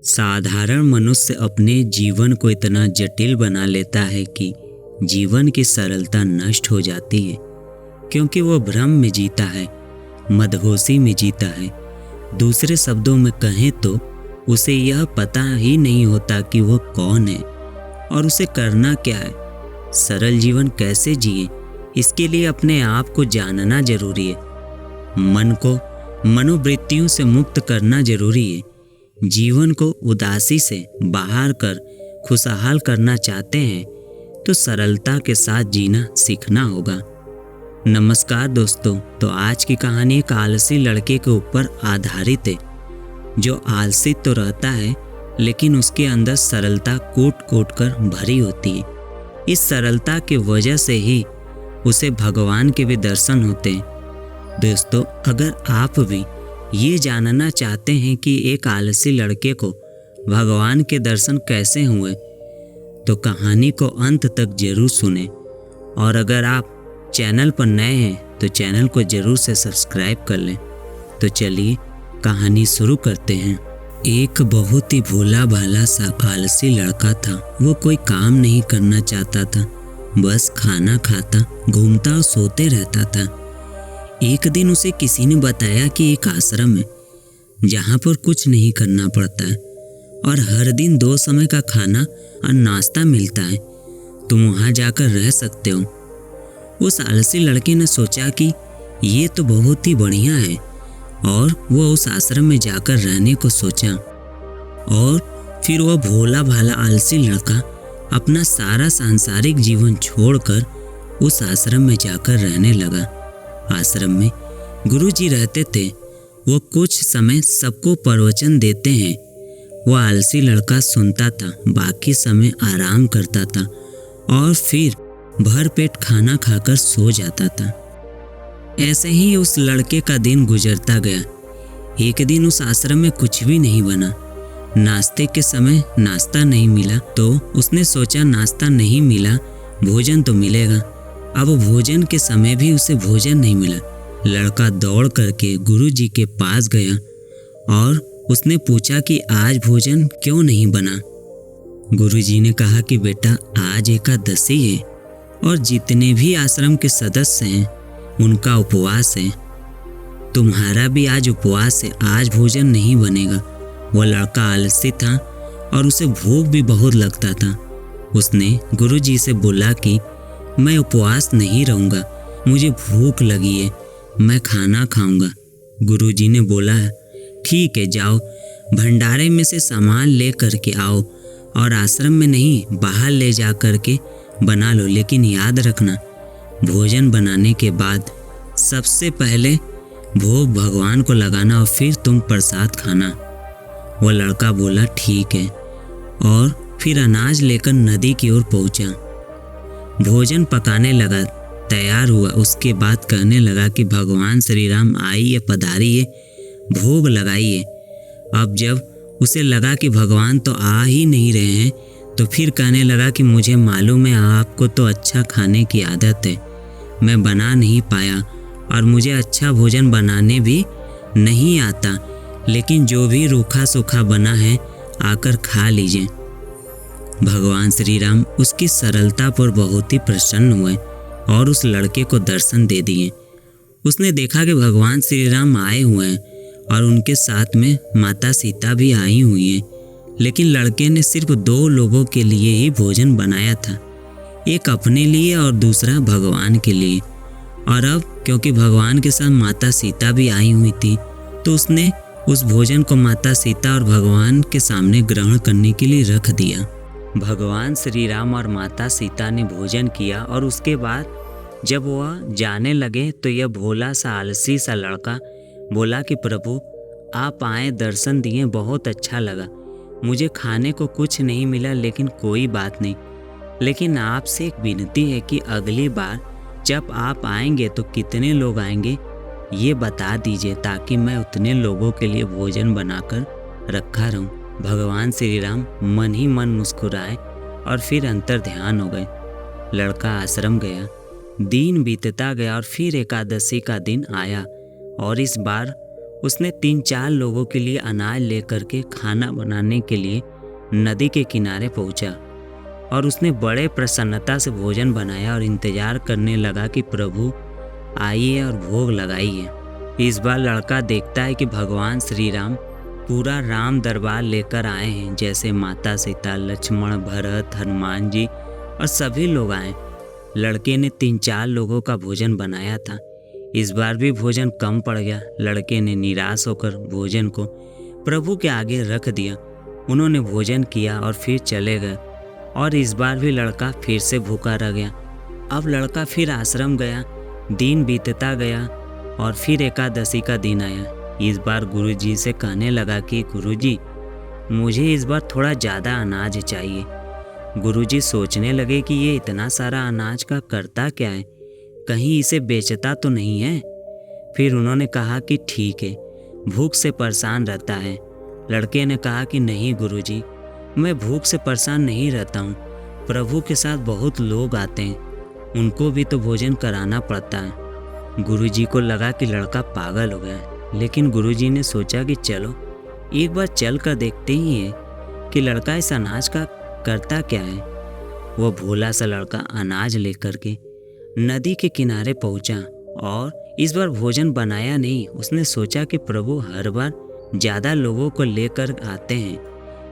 साधारण मनुष्य अपने जीवन को इतना जटिल बना लेता है कि जीवन की सरलता नष्ट हो जाती है, क्योंकि वो भ्रम में जीता है, मदहोशी में जीता है। दूसरे शब्दों में कहें तो उसे यह पता ही नहीं होता कि वो कौन है और उसे करना क्या है। सरल जीवन कैसे जिए, इसके लिए अपने आप को जानना जरूरी है। मन को मनोवृत्तियों से मुक्त करना जरूरी है। जीवन को उदासी से बाहर कर खुशहाल करना चाहते हैं तो सरलता के साथ जीना सीखना होगा। नमस्कार दोस्तों, तो आज की कहानी एक आलसी लड़के के ऊपर आधारित है, जो आलसी तो रहता है लेकिन उसके अंदर सरलता कूट कूट कर भरी होती है। इस सरलता की वजह से ही उसे भगवान के भी दर्शन होते हैं। दोस्तों, अगर आप भी ये जानना चाहते हैं कि एक आलसी लड़के को भगवान के दर्शन कैसे हुए, तो कहानी को अंत तक जरूर सुनें। और अगर आप चैनल पर नए हैं तो चैनल को जरूर से सब्सक्राइब कर लें। तो चलिए कहानी शुरू करते हैं। एक बहुत ही भोला भाला सा आलसी लड़का था। वो कोई काम नहीं करना चाहता था, बस खाना खाता, घूमता और सोते रहता था। एक दिन उसे किसी ने बताया कि एक आश्रम है जहाँ पर कुछ नहीं करना पड़ता है और हर दिन 2 समय का खाना और नाश्ता मिलता है। तुम वहाँ जाकर रह सकते हो। उस आलसी लड़के ने सोचा कि ये तो बहुत ही बढ़िया है और वो उस आश्रम में जाकर रहने को सोचा। और फिर वह भोला भाला आलसी लड़का अपना सारा सांसारिक जीवन छोड़कर उस आश्रम में जाकर रहने लगा। आश्रम में गुरुजी रहते थे। वो कुछ समय सबको प्रवचन देते हैं। वो आलसी लड़का सुनता था, बाकी समय आराम करता था और फिर भर पेट खाना खाकर सो जाता था। ऐसे ही उस लड़के का दिन गुजरता गया। एक दिन उस आश्रम में कुछ भी नहीं बना। नाश्ते के समय नाश्ता नहीं मिला तो उसने सोचा नाश्ता नहीं मिला, भोजन तो मिलेगा। अब भोजन के समय भी उसे भोजन नहीं मिला। लड़का दौड़ करके गुरुजी के पास गया और उसने पूछा कि आज भोजन क्यों नहीं बना। गुरुजी ने कहा कि बेटा, आज एकादशी है और जितने भी आश्रम के सदस्य हैं उनका उपवास है। तुम्हारा भी आज उपवास है, आज भोजन नहीं बनेगा। वह लड़का आलसी था और उसे भूख भी बहुत लगता था। उसने गुरुजी से बोला कि मैं उपवास नहीं रहूँगा, मुझे भूख लगी है, मैं खाना खाऊंगा। गुरुजी ने बोला, ठीक है, जाओ भंडारे में से सामान ले करके आओ और आश्रम में नहीं बाहर ले जा करके बना लो, लेकिन याद रखना भोजन बनाने के बाद सबसे पहले भोग भगवान को लगाना और फिर तुम प्रसाद खाना। वह लड़का बोला ठीक है और फिर अनाज लेकर नदी की ओर पहुंचा। भोजन पकाने लगा, तैयार हुआ। उसके बाद कहने लगा कि भगवान श्री राम आइए, पधारिए, भोग लगाइए। अब जब उसे लगा कि भगवान तो आ ही नहीं रहे हैं तो फिर कहने लगा कि मुझे मालूम है आपको तो अच्छा खाने की आदत है, मैं बना नहीं पाया और मुझे अच्छा भोजन बनाने भी नहीं आता, लेकिन जो भी रूखा सूखा बना है आकर खा लीजिए। भगवान श्री राम उसकी सरलता पर बहुत ही प्रसन्न हुए और उस लड़के को दर्शन दे दिए। उसने देखा कि भगवान श्री राम आए हुए हैं और उनके साथ में माता सीता भी आई हुई हैं, लेकिन लड़के ने सिर्फ 2 लोगों के लिए ही भोजन बनाया था, एक अपने लिए और दूसरा भगवान के लिए। और अब क्योंकि भगवान के साथ माता सीता भी आई हुई थी तो उसने उस भोजन को माता सीता और भगवान के सामने ग्रहण करने के लिए रख दिया। भगवान श्री राम और माता सीता ने भोजन किया और उसके बाद जब वह जाने लगे तो यह भोला सा आलसी सा लड़का बोला कि प्रभु, आप आए, दर्शन दिए, बहुत अच्छा लगा। मुझे खाने को कुछ नहीं मिला, लेकिन कोई बात नहीं। लेकिन आपसे एक विनती है कि अगली बार जब आप आएंगे तो कितने लोग आएंगे ये बता दीजिए, ताकि मैं उतने लोगों के लिए भोजन बनाकर रखा रहूं। भगवान श्री राम मन ही मन मुस्कुराए और फिर अंतर ध्यान हो गए। लड़का आश्रम गया। दिन बीतता गया और फिर एकादशी का दिन आया और इस बार उसने 3-4 लोगों के लिए अनाज लेकर के खाना बनाने के लिए नदी के किनारे पहुंचा और उसने बड़े प्रसन्नता से भोजन बनाया और इंतजार करने लगा कि प्रभु आइए और भोग लगाइए। इस बार लड़का देखता है कि भगवान श्री राम पूरा राम दरबार लेकर आए हैं, जैसे माता सीता, लक्ष्मण, भरत, हनुमान जी और सभी लोग आए। लड़के ने 3-4 लोगों का भोजन बनाया था। इस बार भी भोजन कम पड़ गया। लड़के ने निराश होकर भोजन को प्रभु के आगे रख दिया। उन्होंने भोजन किया और फिर चले गए और इस बार भी लड़का फिर से भूखा रह गया। अब लड़का फिर आश्रम गया। दिन बीतता गया और फिर एकादशी का दिन आया। इस बार गुरुजी से कहने लगा कि गुरुजी, मुझे इस बार थोड़ा ज़्यादा अनाज चाहिए। गुरुजी सोचने लगे कि ये इतना सारा अनाज का करता क्या है, कहीं इसे बेचता तो नहीं है। फिर उन्होंने कहा कि ठीक है, भूख से परेशान रहता है। लड़के ने कहा कि नहीं गुरुजी, मैं भूख से परेशान नहीं रहता हूँ। प्रभु के साथ बहुत लोग आते हैं, उनको भी तो भोजन कराना पड़ता है। गुरुजी को लगा कि लड़का पागल हो गया है, लेकिन गुरुजी ने सोचा कि चलो एक बार चल कर देखते ही है कि लड़का इस अनाज का करता क्या है। वह भोला सा लड़का अनाज लेकर के नदी के किनारे पहुंचा और इस बार भोजन बनाया नहीं। उसने सोचा कि प्रभु हर बार ज़्यादा लोगों को लेकर आते हैं,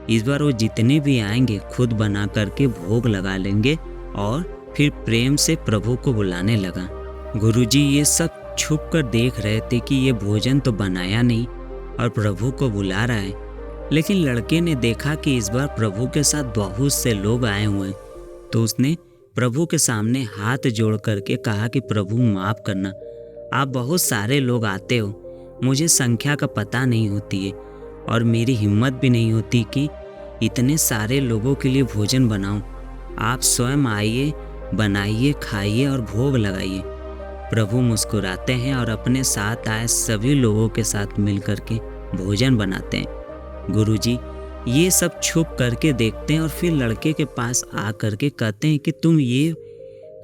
इस बार वो जितने भी आएंगे खुद बना करके भोग लगा लेंगे और फिर प्रेम से प्रभु को बुलाने लगा। गुरुजी ये सब छुप कर देख रहे थे कि ये भोजन तो बनाया नहीं और प्रभु को बुला रहा है। लेकिन लड़के ने देखा कि इस बार प्रभु के साथ बहुत से लोग आए हुए हैं, तो उसने प्रभु के सामने हाथ जोड़ करके कहा कि प्रभु माफ़ करना, आप बहुत सारे लोग आते हो, मुझे संख्या का पता नहीं होती है और मेरी हिम्मत भी नहीं होती कि इतने सारे लोगों के लिए भोजन बनाऊं। आप स्वयं आइए, बनाइए, खाइए और भोग लगाइए। प्रभु मुस्कुराते हैं और अपने साथ आए सभी लोगों के साथ मिलकर के भोजन बनाते हैं। गुरुजी ये सब छुप करके देखते हैं और फिर लड़के के पास आ करके कहते हैं कि तुम ये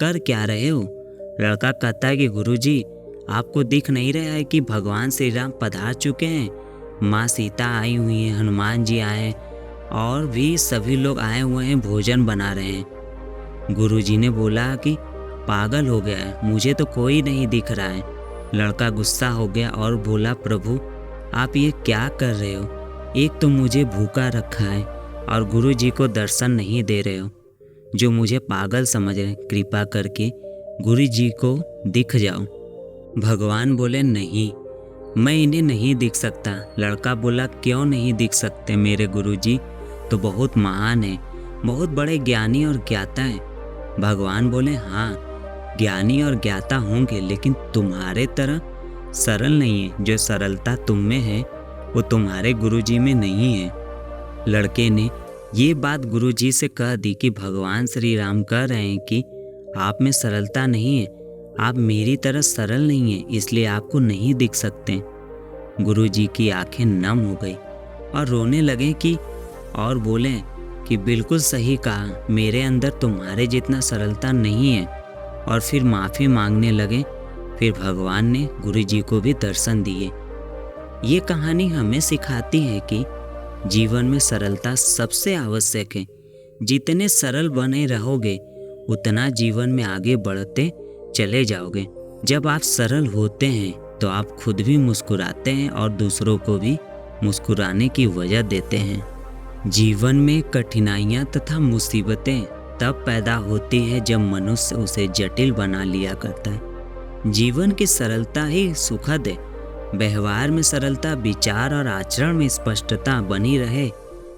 कर क्या रहे हो। लड़का कहता है कि गुरुजी, आपको दिख नहीं रहा है कि भगवान श्री राम पधार चुके हैं, माँ सीता आई हुई हैं, हनुमान जी आए हैं और भी सभी लोग आए हुए हैं, भोजन बना रहे हैं। गुरुजी ने बोला कि पागल हो गया है, मुझे तो कोई नहीं दिख रहा है। लड़का गुस्सा हो गया और बोला, प्रभु आप ये क्या कर रहे हो, एक तो मुझे भूखा रखा है और गुरुजी को दर्शन नहीं दे रहे हो, जो मुझे पागल समझ रहे, कृपा करके गुरुजी को दिख जाओ। भगवान बोले, नहीं, मैं इन्हें नहीं दिख सकता। लड़का बोला, क्यों नहीं दिख सकते, मेरे गुरुजी तो बहुत महान है, बहुत बड़े ज्ञानी और ज्ञाता हैं। भगवान बोले, हाँ ज्ञानी और ज्ञाता होंगे, लेकिन तुम्हारे तरह सरल नहीं है। जो सरलता तुम में है वो तुम्हारे गुरुजी में नहीं है। लड़के ने ये बात गुरुजी से कह दी कि भगवान श्री राम कह रहे हैं कि आप में सरलता नहीं है, आप मेरी तरह सरल नहीं है, इसलिए आपको नहीं दिख सकते। गुरुजी की आंखें नम हो गई और रोने लगे कि और बोले कि बिल्कुल सही कहा, मेरे अंदर तुम्हारे जितना सरलता नहीं है, और फिर माफ़ी मांगने लगे। फिर भगवान ने गुरुजी को भी दर्शन दिए। ये कहानी हमें सिखाती है कि जीवन में सरलता सबसे आवश्यक है। जितने सरल बने रहोगे उतना जीवन में आगे बढ़ते चले जाओगे। जब आप सरल होते हैं तो आप खुद भी मुस्कुराते हैं और दूसरों को भी मुस्कुराने की वजह देते हैं। जीवन में कठिनाइयाँ तथा मुसीबतें तब पैदा होती है जब मनुष्य उसे जटिल बना लिया करता है। जीवन की सरलता ही सुखद है। व्यवहार में सरलता, विचार और आचरण में स्पष्टता बनी रहे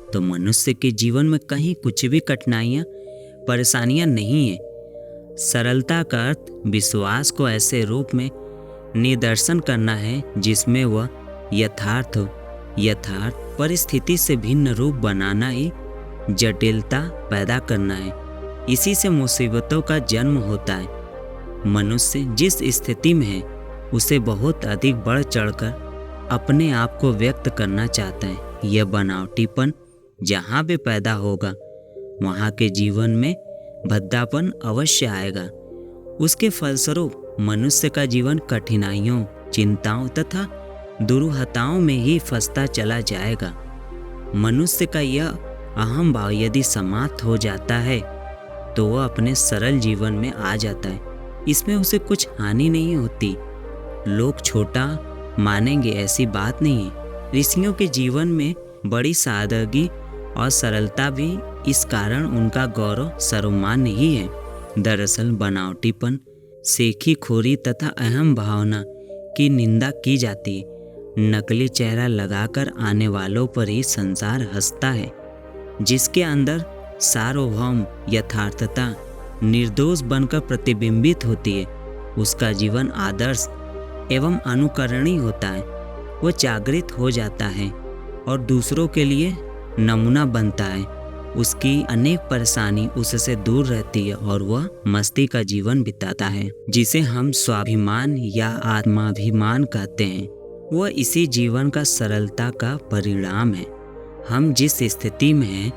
तो मनुष्य के जीवन में कहीं कुछ भी कठिनाइयाँ, परेशानियाँ नहीं है। सरलता का अर्थ विश्वास को ऐसे रूप में निदर्शन करना है जिसमें वह यथार्थ हो। यथार्थ परिस्थिति से भिन्न रूप बनाना ही जटिलता पैदा करना है। इसी से मुसीबतों का जन्म होता है। मनुष्य जिस स्थिति में है उसे बहुत अधिक बढ़ चढ़कर अपने आप को व्यक्त करना चाहता है। यह बनावटीपन जहाँ भी पैदा होगा वहाँ के जीवन में भद्दापन अवश्य आएगा। उसके फलस्वरूप मनुष्य का जीवन कठिनाइयों, चिंताओं तथा दुरूहताओं में ही फंसता चला जाएगा। मनुष्य का यह अहम भाव यदि समाप्त हो जाता है तो वह अपने सरल जीवन में आ जाता है। इसमें उसे कुछ हानि नहीं होती। लोग छोटा मानेंगे ऐसी बात नहीं है। ऋषियों के जीवन में बड़ी सादगी और सरलता भी इस कारण उनका गौरव सर्वमान्य ही है। दरअसल बनावटीपन, सेखी खोरी तथा अहम भावना की निंदा की जाती है। नकली चेहरा लगाकर आने वालों पर ही संसार हंसता है। जिसके अंदर सार्वभौम यथार्थता निर्दोष बनकर प्रतिबिंबित होती है, उसका जीवन आदर्श एवं अनुकरणीय होता है। वह जागृत हो जाता है और दूसरों के लिए नमूना बनता है। उसकी अनेक परेशानी उससे दूर रहती है और वह मस्ती का जीवन बिताता है, जिसे हम स्वाभिमान या आत्माभिमान कहते हैं। वह इसी जीवन का सरलता का परिणाम है। हम जिस स्थिति में हैं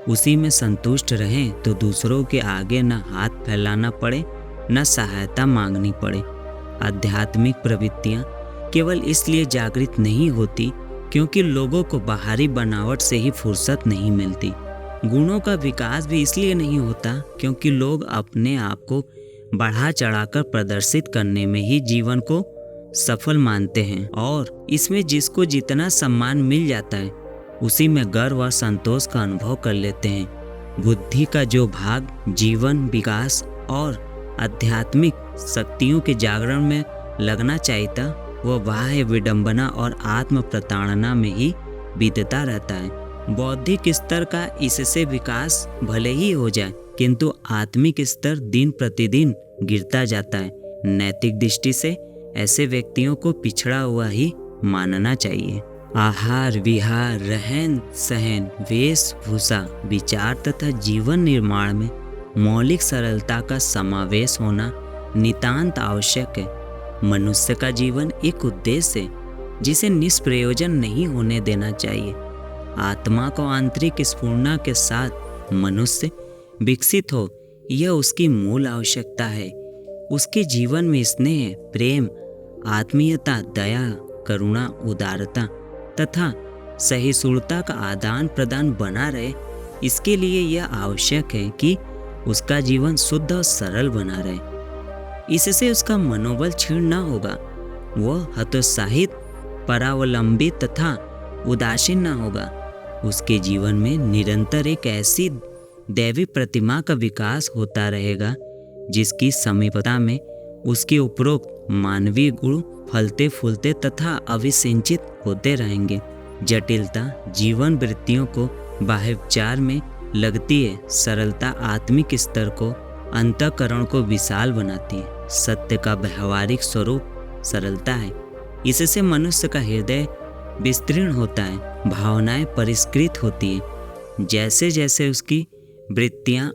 उसी में संतुष्ट रहें तो दूसरों के आगे न हाथ फैलाना पड़े न सहायता मांगनी पड़े। आध्यात्मिक प्रवृत्तियां केवल इसलिए जागृत नहीं होती क्योंकि लोगों को बाहरी बनावट से ही फुर्सत नहीं मिलती। गुणों का विकास भी इसलिए नहीं होता क्योंकि लोग अपने आप को बढ़ा चढ़ाकर प्रदर्शित करने में ही जीवन को सफल मानते हैं और इसमें जिसको जितना सम्मान मिल जाता है उसी में गर्व और संतोष का अनुभव कर लेते हैं। बुद्धि का जो भाग जीवन विकास और आध्यात्मिक शक्तियों के जागरण में लगना चाहिए था, वह बाह्य विडंबना और आत्म प्रताड़ना में ही बीतता रहता है। बौद्धिक स्तर का इससे विकास भले ही हो जाए किंतु आत्मिक स्तर दिन प्रतिदिन गिरता जाता है। नैतिक दृष्टि से ऐसे व्यक्तियों को पिछड़ा हुआ ही मानना चाहिए। आहार विहार, रहन सहन, वेशभूषा, विचार तथा जीवन निर्माण में मौलिक सरलता का समावेश होना नितांत आवश्यक है। मनुष्य का जीवन एक उद्देश्य है जिसे निष्प्रयोजन नहीं होने देना चाहिए। आत्मा को आंतरिक स्फूर्णा के साथ मनुष्य विकसित हो, यह उसकी मूल आवश्यकता है। उसके जीवन में स्नेह, प्रेम, आत्मीयता, दया, करुणा, उदारता तथा सहिष्णुता का आदान प्रदान बना रहे। इसके लिए यह आवश्यक है कि उसका जीवन शुद्ध और सरल बना रहे। इससे उसका मनोबल क्षीण न होगा। वह हतोत्साहित, परावलंबित तथा उदासीन न होगा। उसके जीवन में निरंतर एक ऐसी दैवी प्रतिमा का विकास होता रहेगा जिसकी समीपता में उसके उपरोक्त मानवीय गुण फलते फूलते तथा अभिसिंचित होते रहेंगे। जटिलता जीवन वृत्तियों को बाह्योपचार में लगती है। सरलता आत्मिक स्तर को, अंतःकरण को विशाल बनाती है। सत्य का व्यवहारिक स्वरूप सरलता है। इससे मनुष्य का हृदय विस्तीर्ण होता है, भावनाएं परिष्कृत होती है। जैसे जैसे उसकी वृत्तियां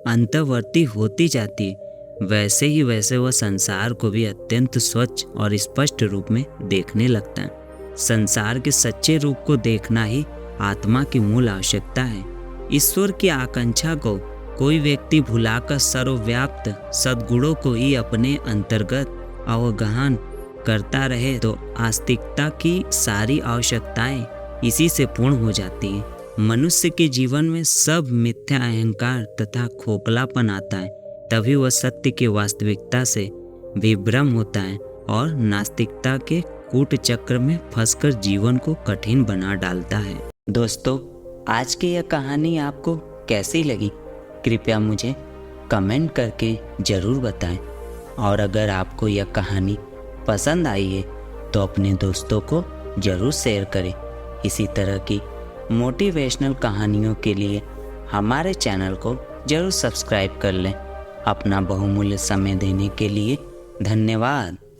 अंतर्वर्ती होती जाती है वैसे ही वैसे वह संसार को भी अत्यंत स्वच्छ और स्पष्ट रूप में देखने लगता है। संसार के सच्चे रूप को देखना ही आत्मा की मूल आवश्यकता है। ईश्वर की आकांक्षा को कोई व्यक्ति भुलाकर सर्वव्याप्त सद्गुणों को ही अपने अंतर्गत अवगाहन करता रहे तो आस्तिकता की सारी आवश्यकताएं इसी से पूर्ण हो जाती है। मनुष्य के जीवन में सब मिथ्या अहंकार तथा खोखलापन आता है, तभी वह सत्य की वास्तविकता से विभ्रम होता है और नास्तिकता के कूट चक्र में फंसकर जीवन को कठिन बना डालता है। दोस्तों, आज की यह कहानी आपको कैसी लगी? कृपया मुझे कमेंट करके ज़रूर बताएं और अगर आपको यह कहानी पसंद आई है तो अपने दोस्तों को ज़रूर शेयर करें। इसी तरह की मोटिवेशनल कहानियों के लिए हमारे चैनल को ज़रूर सब्सक्राइब कर लें। अपना बहुमूल्य समय देने के लिए धन्यवाद।